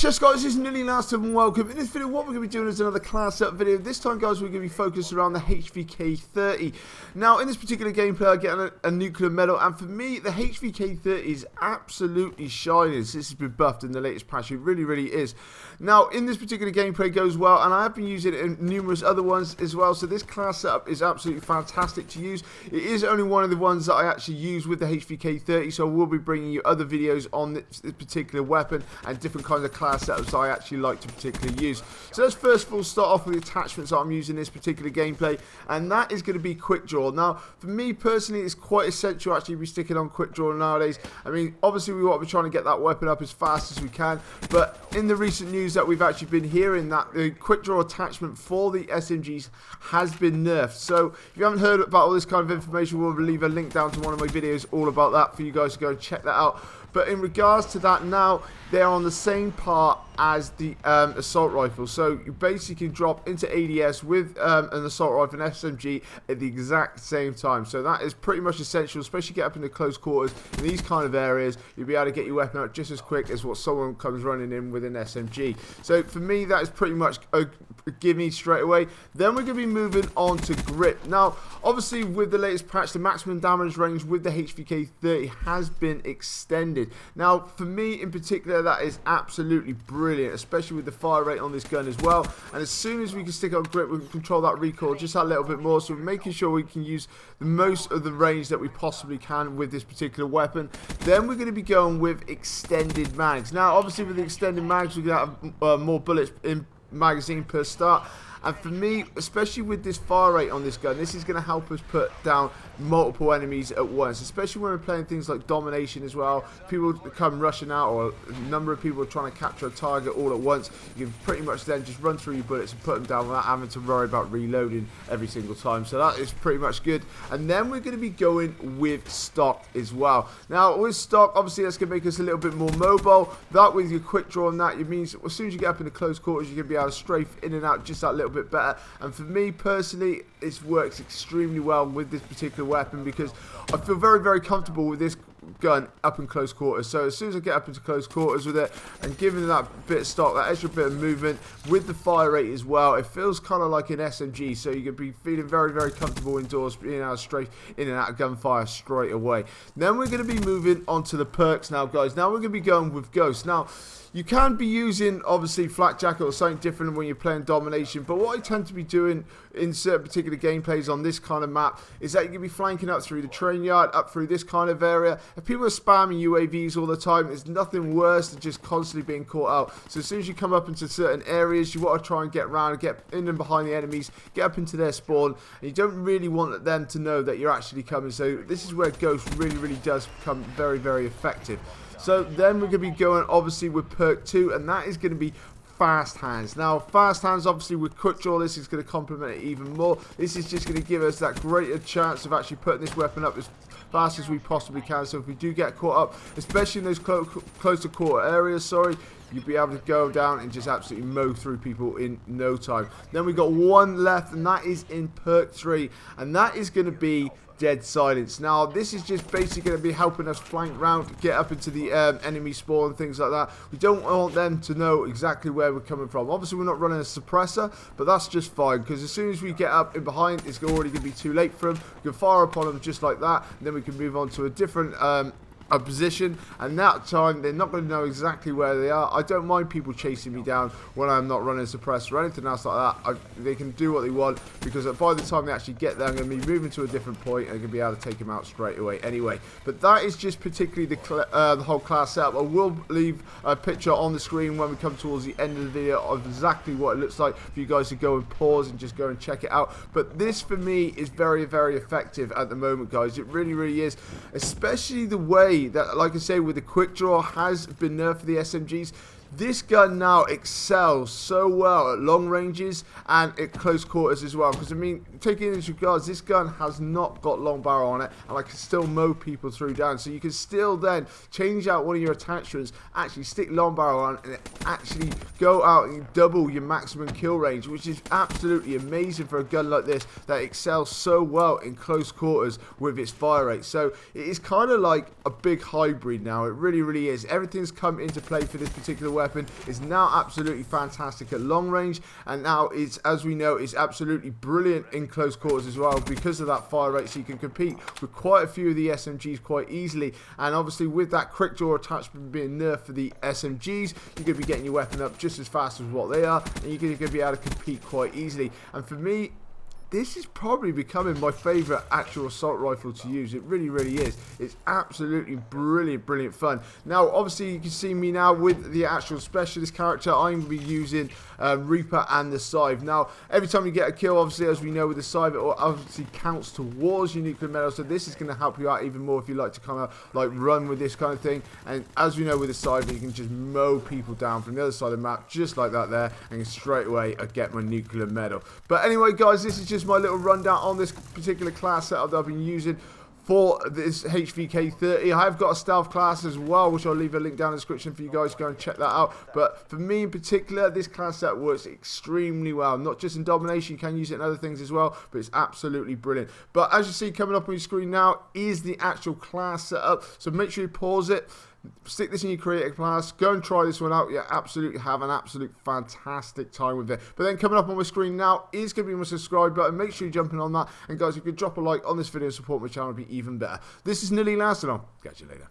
Cheers guys, this is Nearly Last and welcome. In this video what we're going to be doing is another class up video. This time guys we're going to be focused around the HVK-30. Now in this particular gameplay I get a nuclear medal, and for me the HVK-30 is absolutely shining. This has been buffed in the latest patch, it really is. Now in this particular gameplay goes well, and I have been using it in numerous other ones as well, so this class setup is absolutely fantastic to use. It is only one of the ones that I actually use with the HVK-30, so I will be bringing you other videos on this particular weapon and different kinds of class setups I actually like to particularly use. So let's first of all start off with the attachments that I'm using in this particular gameplay, and that is going to be quick draw. Now for me personally it's quite essential actually to be sticking on quick draw nowadays. I mean obviously we want to be trying to get that weapon up as fast as we can, but in the recent news that we've actually been hearing that the quick draw attachment for the SMGs has been nerfed. So if you haven't heard about all this kind of information, we'll leave a link down to one of my videos all about that for you guys to go and check that out. But in regards to that, now they're on the same part as the assault rifle, so you basically drop into ADS with an assault rifle and SMG at the exact same time. So that is pretty much essential, especially get up into close quarters in these kind of areas. You'll be able to get your weapon out just as quick as what someone comes running in with an SMG. So for me that is pretty much a gimme straight away. Then we're going to be moving on to grip. Now obviously with the latest patch the maximum damage range with the HVK-30 has been extended. Now for me in particular that is absolutely brilliant, especially with the fire rate on this gun as well. And as soon as we can stick on grip we can control that recoil just a little bit more, so we're making sure we can use the most of the range that we possibly can with this particular weapon. Then we're going to be going with extended mags. Now obviously with the extended mags we're going to have more bullets in magazine per start, and for me especially with this fire rate on this gun, this is going to help us put down multiple enemies at once, especially when we're playing things like domination as well. People come rushing out, or a number of people are trying to capture a target all at once. You can pretty much then just run through your bullets and put them down without having to worry about reloading every single time, so that is pretty much good. And then we're going to be going with stock as well. Now with stock obviously that's going to make us a little bit more mobile. That with your quick draw and that, it means as soon as you get up into close quarters you're going to be able to strafe in and out just that little bit better. And for me personally it works extremely well with this particular weapon because I feel very comfortable with this gun up in close quarters. So as soon as I get up into close quarters with it and giving that bit of stock, that extra bit of movement with the fire rate as well, it feels kind of like an SMG, so you can be feeling very comfortable indoors, being able to strafe in and out of gunfire straight away. Then we're going to be moving on to the perks now guys. Now we're going to be going with Ghost. Now you can be using obviously Flak Jacket or something different when you're playing domination, but what I tend to be doing in certain particular gameplays on this kind of map is that you can be flanking up through the train yard, up through this kind of area. If people are spamming UAVs all the time, there's nothing worse than just constantly being caught out. So as soon as you come up into certain areas you want to try and get around and get in and behind the enemies, get up into their spawn, and you don't really want them to know that you're actually coming. So this is where Ghost really does become very effective. So then we're going to be going obviously with perk 2, and that is going to be fast hands. Now fast hands obviously with quick draw, this is going to complement it even more. This is just going to give us that greater chance of actually putting this weapon up as fast as we possibly can. So if we do get caught up, especially in those closer quarter areas, you'll be able to go down and just absolutely mow through people in no time. Then we got one left, and that is in perk 3, and that is going to be dead silence. Now this is just basically going to be helping us flank round, get up into the enemy spawn and things like that. We don't want them to know exactly where we're coming from. Obviously we're not running a suppressor, but that's just fine, because as soon as we get up in behind it's already going to be too late for them. We can fire upon them just like that, and then we can move on to a different a position, and that time they're not going to know exactly where they are. I don't mind people chasing me down when I'm not running a suppressor or anything else like that. They can do what they want, because by the time they actually get there I'm going to be moving to a different point and I'm going to be able to take them out straight away anyway. But that is just particularly the whole class setup. I will leave a picture on the screen when we come towards the end of the video of exactly what it looks like for you guys to go and pause and just go and check it out. But this for me is very effective at the moment guys. It really is, especially the way that, like I say, with the quick draw has been nerfed for the SMGs. This gun now excels so well at long ranges and at close quarters as well, because I mean, taking into regards, this gun has not got long barrel on it, and I can still mow people through down. So you can still then change out one of your attachments, actually stick long barrel on, and actually go out and double your maximum kill range, which is absolutely amazing for a gun like this that excels so well in close quarters with its fire rate. So it is kind of like a big hybrid now. It really is. Everything's come into play for this particular weapon is now absolutely fantastic at long range, and now it's, as we know, it's absolutely brilliant in close quarters as well because of that fire rate, so you can compete with quite a few of the SMGs quite easily. And obviously with that quick draw attachment being nerfed for the SMGs, you're going to be getting your weapon up just as fast as what they are, and you're going to be able to compete quite easily. And for me, this is probably becoming my favourite actual assault rifle to use. It really, really is. It's absolutely brilliant, brilliant fun. Now, obviously, you can see me now with the actual specialist character. I'm going to be using Reaper and the Scythe. Now, every time you get a kill, obviously, as we know with the Scythe, it obviously counts towards your nuclear medal. So this is going to help you out even more if you like to kind of like run with this kind of thing. And as we know with the Scythe, you can just mow people down from the other side of the map, just like that there, and straight away I get my nuclear medal. But anyway, guys, this is just my little rundown on this particular class setup that I've been using for this HVK-30. I have got a stealth class as well, which I'll leave a link down in the description for you guys to go and check that out. But for me in particular, this class setup works extremely well. Not just in domination, you can use it in other things as well, but it's absolutely brilliant. But as you see coming up on your screen now is the actual class setup. So make sure you pause it. Stick this in your creative class. Go and try this one out. You absolutely have an absolute fantastic time with it. But then coming up on my screen now is going to be my subscribe button. Make sure you're jumping on that. And guys, if you could drop a like on this video and support my channel, it'd be even better. This is Nearly Last, and I'll catch you later.